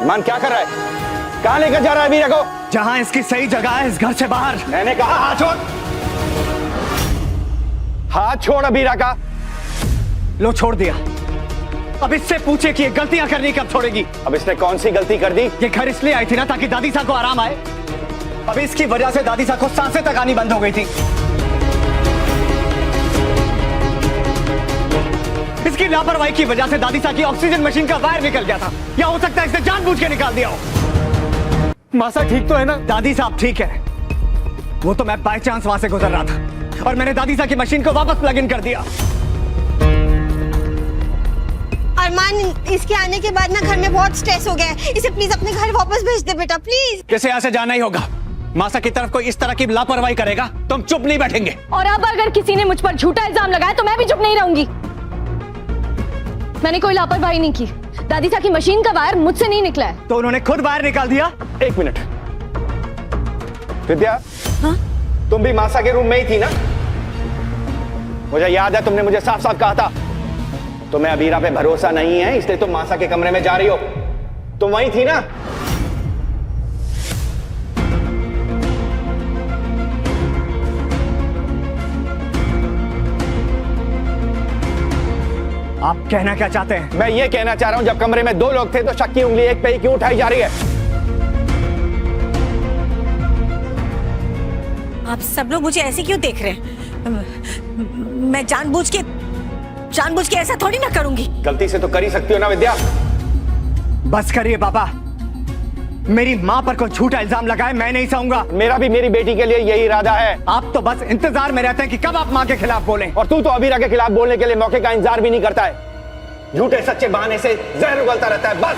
अरमान क्या कर रहा है? कहां लेकर जा रहा है अबीरा को? जहां इसकी सही जगह है, इस घर से बाहर। मैंने कहा हाथ छोड़, हाथ छोड़ अबीरा का। लो छोड़ दिया। अब इससे पूछे कि ये गलतियां करनी कब छोड़ेगी। अब इसने कौन सी गलती कर दी? ये घर इसलिए आई थी ना ताकि दादी साहब को आराम आए। अब इसकी वजह से दादी साहब को सांसें तक आनी बंद हो गई थी। इसकी लापरवाही की वजह से दादी साहब की ऑक्सीजन मशीन का वायर निकल गया था, या हो सकता है इसने जानबूझ के निकाल दिया हो। मासा ठीक तो है ना? दादी साहब ठीक है। वो तो मैं बाय चांस वहां से गुजर रहा था और मैंने दादी साहब की मशीन को वापस प्लग इन कर दिया। अरमान, इसके आने के बाद ना घर में बहुत स्ट्रेस हो गया है। इसे प्लीज अपने घर वापस भेज दे बेटा, प्लीज। किसे यहाँ से जाना ही होगा। मासा की तरफ कोई इस तरह की लापरवाही करेगा तो हम चुप नहीं बैठेंगे। और अब अगर किसी ने मुझ पर झूठा इल्जाम लगाया तो मैं भी चुप नहीं रहूंगी। मैंने कोई लापरवाही नहीं की। दादी साहब की मशीन का वायर मुझसे नहीं निकला है। तो उन्होंने खुद वायर निकाल दिया। एक मिनट विद्या, हाँ? तुम भी मासा के रूम में ही थी ना? मुझे याद है तुमने मुझे साफ साफ कहा था तुम्हें अबीरा पे भरोसा नहीं है, इसलिए तुम मासा के कमरे में जा रही हो। तुम वहीं थी ना? आप कहना क्या चाहते हैं? मैं ये कहना चाह रहा हूं जब कमरे में दो लोग थे तो शक की उंगली एक पे ही क्यों उठाई जा रही है? आप सब लोग मुझे ऐसे क्यों देख रहे हैं? मैं जानबूझ के ऐसा थोड़ी ना करूंगी। गलती से तो कर ही सकती हो ना विद्या। बस करिए पापा। मेरी माँ पर कोई झूठा इल्जाम लगाए मैं नहीं सहूंगा। मेरा भी मेरी बेटी के लिए यही इरादा है। आप तो बस इंतजार में रहते हैं कि कब आप माँ के खिलाफ बोलें। और तू तो अबीरा के खिलाफ बोलने के लिए मौके का इंतजार भी नहीं करता है। झूठे सच्चे बहाने से जहर उगलता रहता है बस।